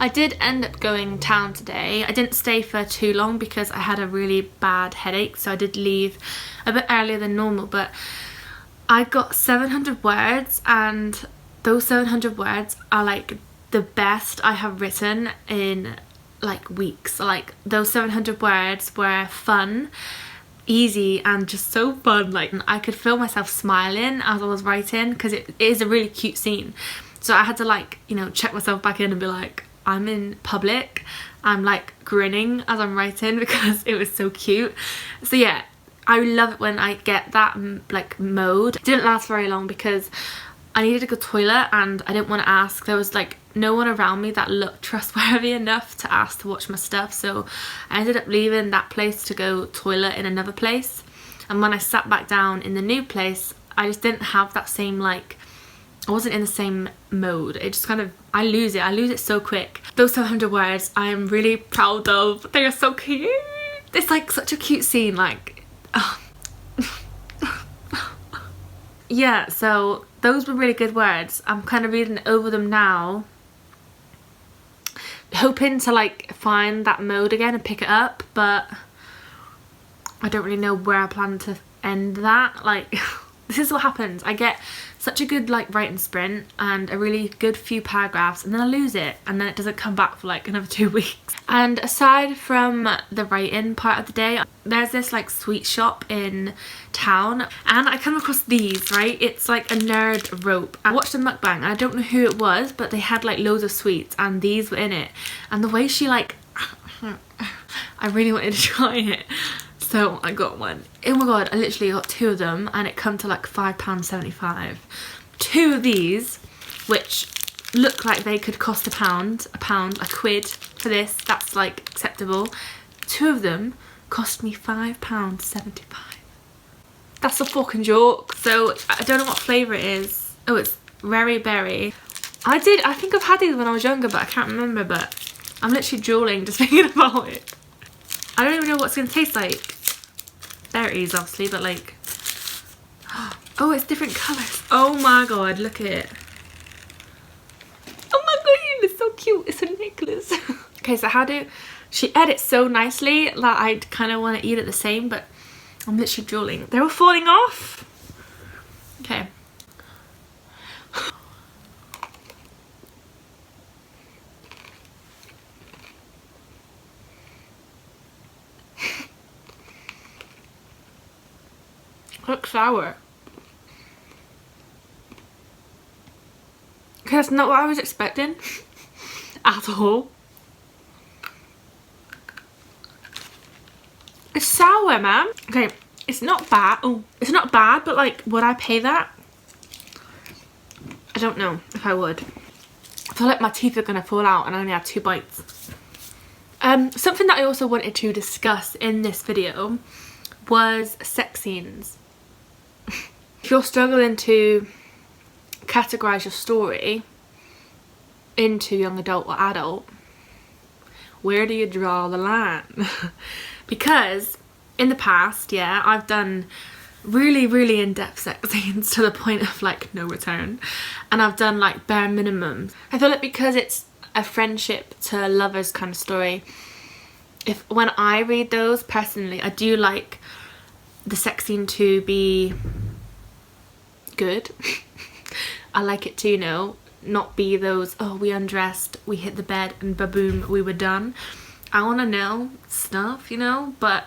I did end up going town today. I didn't stay for too long because I had a really bad headache, so I did leave a bit earlier than normal, but I got 700 words, and those 700 words are like the best I have written in like weeks. Like those 700 words were fun, easy, and just so fun. Like I could feel myself smiling as I was writing because it is a really cute scene. So I had to like, you know, check myself back in and be like, I'm in public. I'm like grinning as I'm writing because it was so cute. So yeah, I love it when I get that like mode. It didn't last very long because I needed to go toilet and I didn't want to ask. There was like no one around me that looked trustworthy enough to ask to watch my stuff, so I ended up leaving that place to go toilet in another place. And when I sat back down in the new place, I just didn't have that same, like, I wasn't in the same mode. It just kind of, I lose it so quick. Those 700 words I am really proud of. They are so cute. It's like such a cute scene, like, oh. Yeah, so those were really good words. I'm kind of reading over them now, hoping to like find that mode again and pick it up, but I don't really know where I plan to end that. Like this is what happens. I get such a good like writing sprint and a really good few paragraphs, and then I lose it, and then it doesn't come back for like another 2 weeks. And aside from the writing part of the day, there's this like sweet shop in town, and I come across these, right? It's like a nerd rope. I watched a mukbang and I don't know who it was, but they had like loads of sweets and these were in it, and the way she like I really wanted to try it, so I got one. Oh my god, I literally got 2 of them and it come to like £5.75. 2 of these, which look like they could cost a pound, a quid for this, that's like acceptable. 2 of them cost me £5.75. That's a fucking joke. So I don't know what flavour it is. Oh, it's Rary Berry. I think I've had these when I was younger, but I can't remember, but I'm literally drooling just thinking about it. I don't even know what it's going to taste like. Berries, obviously, but like, oh, it's different colours. Oh my god, look at it. Oh my god, it's so cute. It's a necklace. Okay, so how do she edits so nicely that I kind of want to eat it the same, but I'm literally drooling. They're all falling off. Okay. Looks sour. Okay, that's not what I was expecting at all. It's sour, man. Okay, it's not bad. Oh, it's not bad, but like, would I pay that? I don't know if I would. I feel like my teeth are gonna fall out and I only have 2 bites. Something that I also wanted to discuss in this video was sex scenes. If you're struggling to categorise your story into young adult or adult, where do you draw the line? Because in the past, yeah, I've done really in-depth sex scenes to the point of like no return, and I've done like bare minimums. I feel like because it's a friendship to lovers kind of story, when I read those personally, I do like the sex scene to be good. I like it to, you know, not be those, oh, we undressed, we hit the bed and ba-boom, we were done. I want to know stuff, you know, but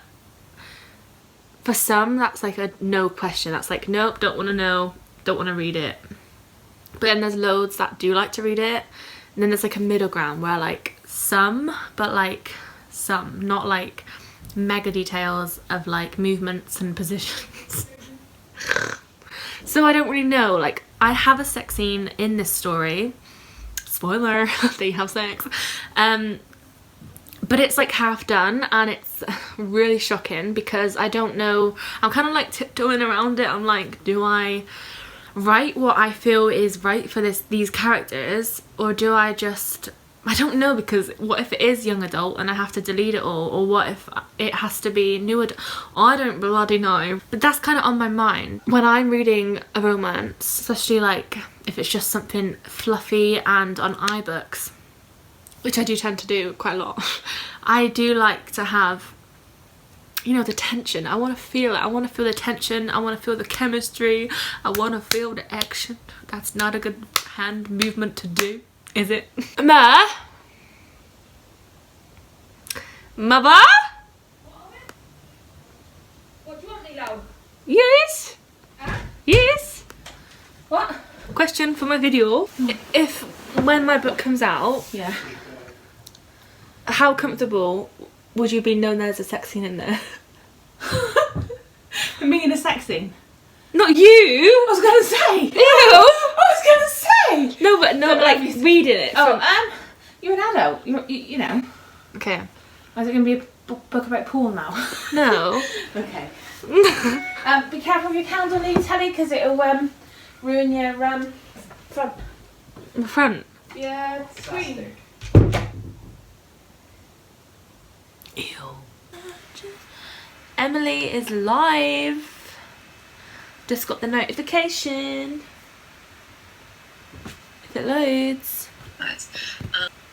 for some that's like a no question. That's like, nope, don't want to know, don't want to read it. But then there's loads that do like to read it, and then there's like a middle ground where like some, but like some, not like mega details of like movements and positions. So I don't really know, like I have a sex scene in this story, spoiler, they have sex, but it's like half done and it's really shocking because I don't know, I'm kind of like tiptoeing around it. I'm like, do I write what I feel is right for these characters, or do I just, I don't know, because what if it is young adult and I have to delete it all, or what if it has to be new adult? I don't bloody know. But that's kind of on my mind when I'm reading a romance, especially like if it's just something fluffy and on iBooks. which I do tend to do quite a lot, I do like to have, you know, the tension. I want to feel it. I want to feel the tension. I want to feel the chemistry. I want to feel the action. That's not a good hand movement to do, is it? Ma? Mother? What do you want, Lilo? Yes? Huh? Yes? What? Question for my video. If, when my book comes out, Yeah. how comfortable would you be knowing there's a sex scene in there? Me in a sex scene? Not you! I was gonna say! Ew! I was gonna say! No, but no, like reading it. Oh, from- you're an adult. You know. Okay. Is it gonna be a book about porn now? No. Okay. Be careful with your candle near your telly because it'll ruin your front. The front. Yeah, screen. Ew. Emily is live. Just got the notification. If it loads. Nice.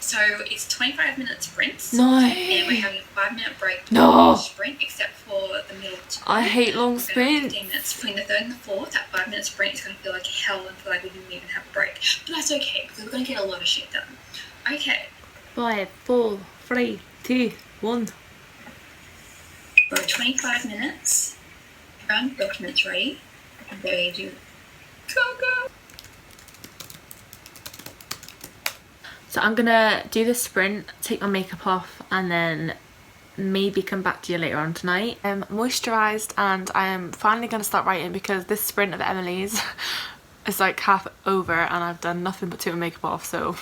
So it's 25-minute sprints. No. And we're having a 5-minute break No. sprint, except for the middle two. I hate long We're gonna have sprints. 15 minutes. Between the third and the fourth, that 5-minute sprint is going to feel like hell and feel like we didn't even have a break. But that's okay because we're going to get a lot of shit done. Okay. 5, 4, 3, 2, 1. For 25 minutes, run documents ready. And there you do. Go. So I'm gonna do the sprint, take my makeup off, and then maybe come back to you later on tonight. I'm moisturised and I am finally gonna start writing because this sprint of Emily's is like half over and I've done nothing but take my makeup off, so.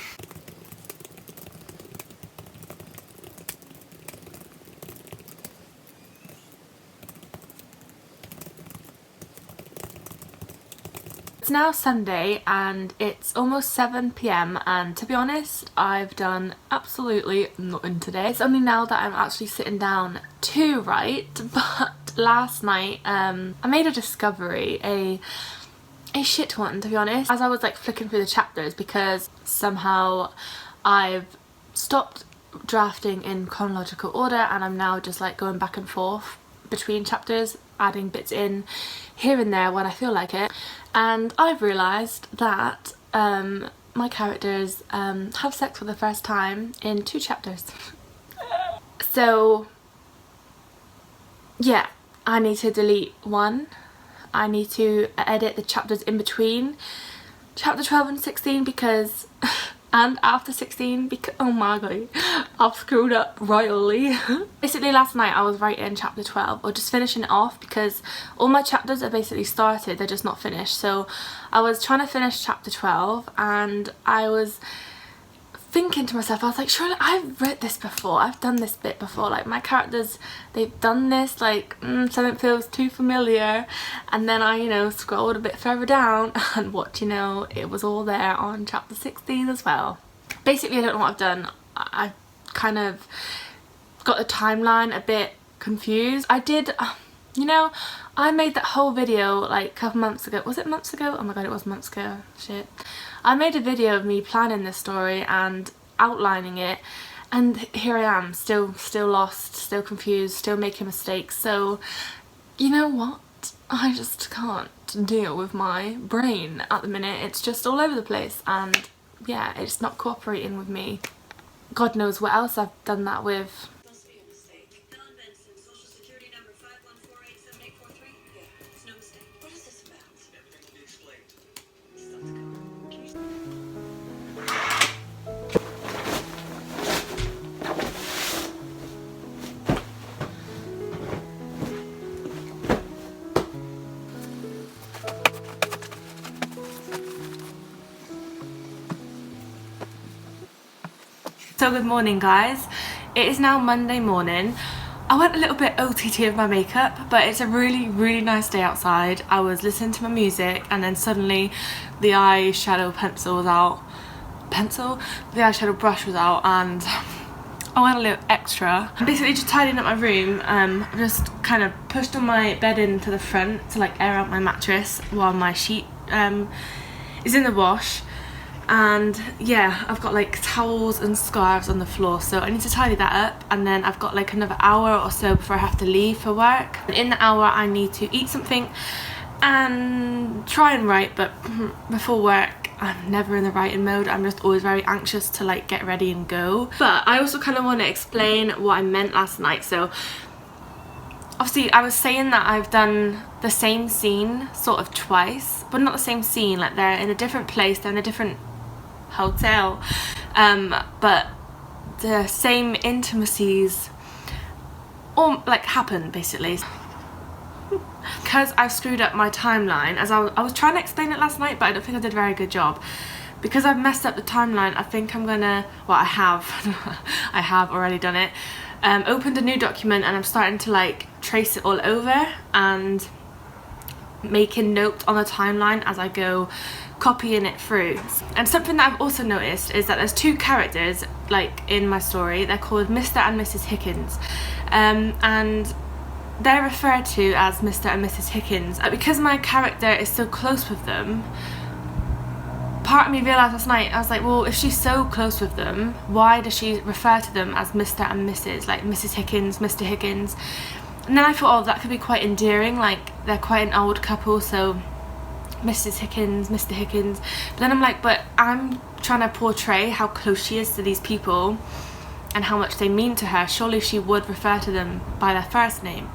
It's now Sunday and it's almost 7 PM and to be honest I've done absolutely nothing today. It's only now that I'm actually sitting down to write, but last night I made a discovery, a shit one to be honest, as I was like flicking through the chapters because somehow I've stopped drafting in chronological order and I'm now just like going back and forth between chapters, adding bits in here and there when I feel like it. And I've realised that my characters have sex for the first time in 2 chapters. So yeah, I need to delete 1. I need to edit the chapters in between chapter 12 and 16 because and after 16 because oh my god, I've screwed up royally. Basically last night I was writing chapter 12 or just finishing it off because all my chapters are basically started, they're just not finished. So I was trying to finish chapter 12 and I was thinking to myself, I was like, surely I've read this before, I've done this bit before, like my characters, they've done this, like something feels too familiar. And then I, you know, scrolled a bit further down and what you know, it was all there on chapter 16 as well. Basically I don't know what I've done, I kind of got the timeline a bit confused. I did, you know, I made that whole video like a couple months ago. Was it months ago? Oh my god, it was months ago. Shit. I made a video of me planning this story and outlining it, and here I am, still lost, still confused, still making mistakes. So, you know what? I just can't deal with my brain at the minute. It's just all over the place and yeah, it's not cooperating with me. God knows what else I've done that with. So good morning guys, it is now Monday morning. I went a little bit OTT with my makeup, but it's a really nice day outside. I was listening to my music and then suddenly the eyeshadow pencil was out. The eyeshadow brush was out and I went a little extra. I'm basically just tidying up my room. I've just kind of pushed on my bed into the front to like air out my mattress while my sheet is in the wash. And yeah, I've got like towels and scarves on the floor, so I need to tidy that up. And then I've got like another hour or so before I have to leave for work. And in the hour I need to eat something and try and write, but before work I'm never in the writing mode. I'm just always very anxious to like get ready and go. But I also kind of want to explain what I meant last night. So obviously I was saying that I've done the same scene sort of twice, but not the same scene, like they're in a different place, they're in a different hotel, but the same intimacies all like happen basically. Because I've screwed up my timeline, as I was trying to explain it last night, but I don't think I did a very good job. Because I've messed up the timeline, I think I'm gonna, well I have, I have already done it, opened a new document and I'm starting to like trace it all over and making notes on the timeline as I go, copying it through. And something that I've also noticed is that there's two characters like in my story. They're called Mr. and Mrs. Hickens, and they're referred to as Mr. and Mrs. Hickens. Because my character is so close with them, part of me realised last night, I was like, well, if she's so close with them, why does she refer to them as Mr. and Mrs, like Mrs. Hickens, Mr. Hickens? And then I thought, oh, that could be quite endearing, like they're quite an old couple, so Mrs. Hickens, Mr. Hickens. But then I'm like, but I'm trying to portray how close she is to these people and how much they mean to her. Surely she would refer to them by their first name.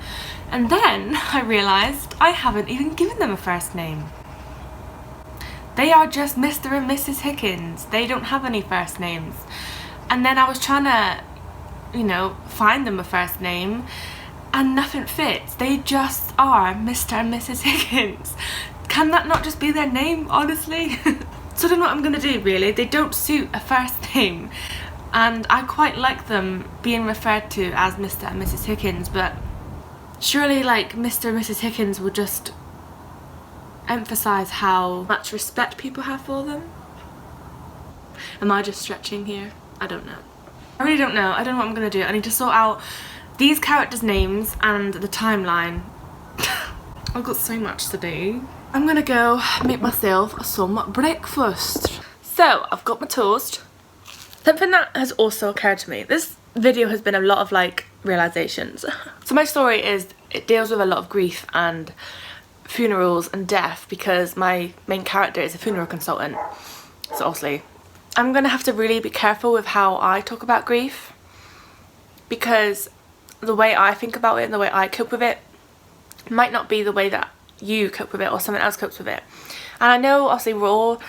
And then I realised I haven't even given them a first name. They are just Mr. and Mrs. Hickens. They don't have any first names. And then I was trying to, you know, find them a first name and nothing fits. They just are Mr. and Mrs. Hickens. Can that not just be their name, honestly? So I don't know what I'm gonna do really. They don't suit a first name. And I quite like them being referred to as Mr. and Mrs. Hickens, but surely like Mr. and Mrs. Hickens will just emphasise how much respect people have for them. Am I just stretching here? I don't know. I really don't know. I don't know what I'm gonna do. I need to sort out these characters' names and the timeline. I've got so much to do. I'm gonna go make myself some breakfast. So I've got my toast. Something that has also occurred to me. This video has been a lot of like realizations. So my story is, it deals with a lot of grief and funerals and death because my main character is a funeral consultant. So obviously I'm gonna have to really be careful with how I talk about grief, because the way I think about it and the way I cope with it might not be the way that you cope with it or someone else copes with it. And I know obviously we're all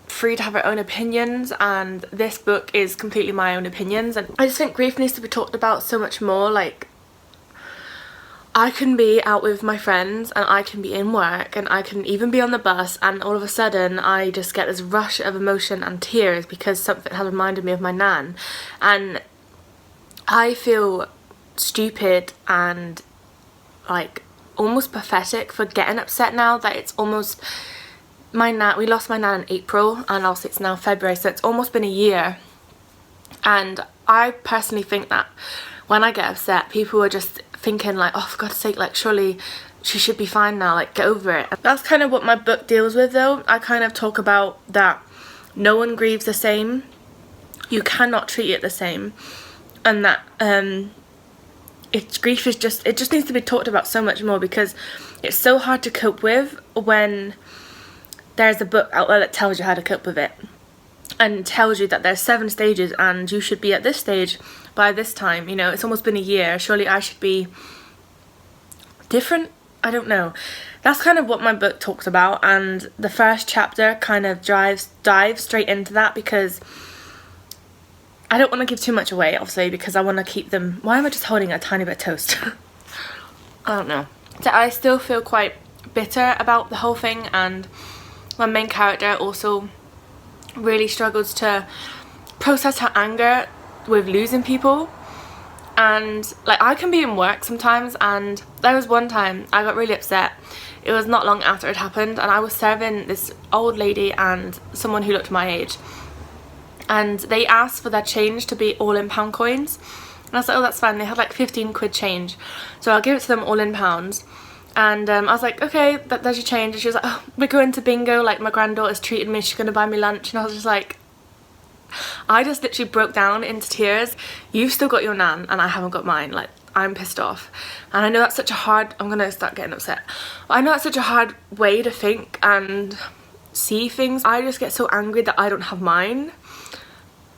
free to have our own opinions, and this book is completely my own opinions, and I just think grief needs to be talked about so much more. Like, I can be out with my friends and I can be in work and I can even be on the bus, and all of a sudden I just get this rush of emotion and tears because something has reminded me of my nan, and I feel stupid and like almost pathetic for getting upset now that it's almost my nan. We lost my nan in April and also it's now February, so it's almost been a year. And I personally think that when I get upset, people are just thinking like, oh, for God's sake, like surely she should be fine now, like get over it. That's kind of what my book deals with though. I kind of talk about that no one grieves the same, you cannot treat it the same, and that grief is just, it just needs to be talked about so much more, because it's so hard to cope with when there's a book out there that tells you how to cope with it and tells you that there's 7 stages and you should be at this stage by this time. You know, it's almost been a year, surely I should be different. I don't know. That's kind of what my book talks about, and the first chapter kind of dives straight into that, because I don't want to give too much away, obviously, because I want to keep them... Why am I just holding a tiny bit of toast? I don't know. So I still feel quite bitter about the whole thing, and my main character also really struggles to process her anger with losing people. And like, I can be in work sometimes, and there was one time I got really upset. It was not long after it happened, and I was serving this old lady and someone who looked my age, and they asked for their change to be all in pound coins, and I was like, oh, that's fine. They had like 15 quid change, so I'll give it to them all in pounds. And I was like, okay, there's your change. And she was like, oh, we're going to bingo, like my granddaughter's treated me, she's going to buy me lunch. And I was just like, I just literally broke down into tears. You've still got your nan and I haven't got mine. Like, I'm pissed off. And I know that's such a hard, I'm gonna start getting upset. I know that's such a hard way to think and see things. I just get so angry that I don't have mine.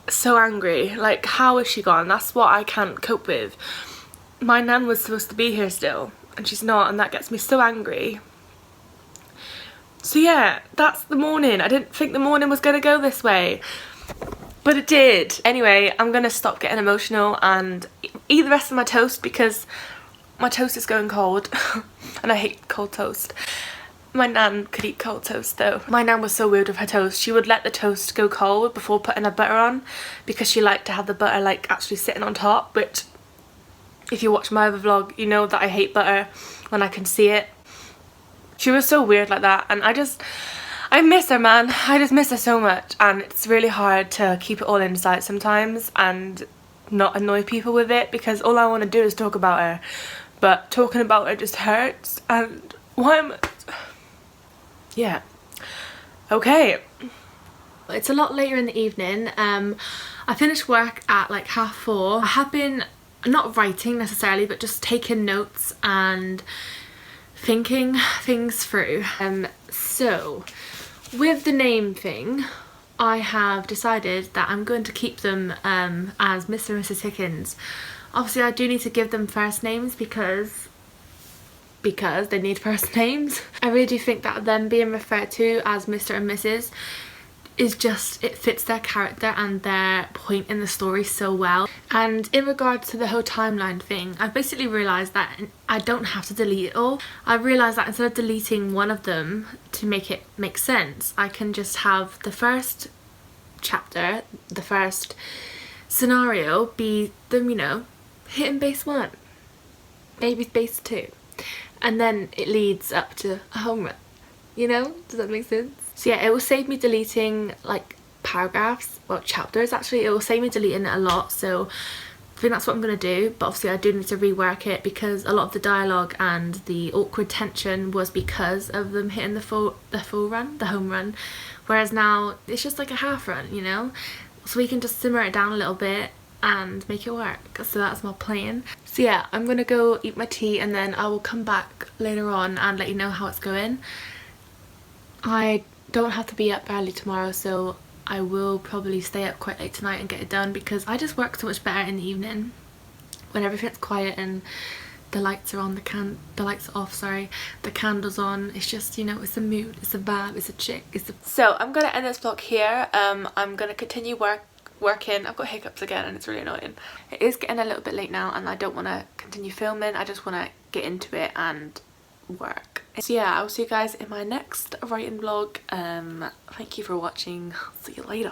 So angry. Like, how is she gone? That's what I can't cope with. My nan was supposed to be here still and she's not, and that gets me so angry. So yeah, that's the morning. I didn't think the morning was gonna go this way, but it did. Anyway, I'm gonna stop getting emotional and eat the rest of my toast because my toast is going cold and I hate cold toast. My nan could eat cold toast though. My nan was so weird with her toast. She would let the toast go cold before putting her butter on because she liked to have the butter like actually sitting on top, which if you watch my other vlog you know that I hate butter when I can see it. She was so weird like that, and I miss her, man. I just miss her so much, and it's really hard to keep it all inside sometimes and not annoy people with it because all I want to do is talk about her, but talking about her just hurts. And why am I... yeah, okay. It's a lot later in the evening. I finished work at like 4:30. I have been not writing necessarily, but just taking notes and thinking things through. So with the name thing, I have decided that I'm going to keep them as Mr. and Mrs. Hickens. Obviously I do need to give them first names because they need first names. I really do think that them being referred to as Mr. and Mrs. is just, it fits their character and their point in the story so well. And in regards to the whole timeline thing, I've basically realised that I don't have to delete it all. I realised that instead of deleting one of them to make it make sense, I can just have the first chapter, the first scenario be them, you know, hitting base 1, baby's base 2, and then it leads up to a home run. You know, does that make sense? So yeah, it will save me deleting like paragraphs, well chapters actually. It will save me deleting it a lot, so I think that's what I'm going to do. But obviously I do need to rework it because a lot of the dialogue and the awkward tension was because of them hitting the home run, whereas now it's just like a half run, you know, so we can just simmer it down a little bit and make it work. So that's my plan. So yeah, I'm gonna go eat my tea and then I will come back later on and let you know how it's going. I don't have to be up early tomorrow, so I will probably stay up quite late tonight and get it done because I just work so much better in the evening when everything's quiet and the lights are on, the lights are off, sorry, the candles on. It's just, you know, it's a mood, it's a vibe, it's a chick, So I'm gonna end this vlog here. I'm gonna continue working. I've got hiccups again and it's really annoying. It is getting a little bit late now and I don't want to continue filming. I just want to get into it and work. So yeah, I'll see you guys in my next writing vlog. Thank you for watching. See you later.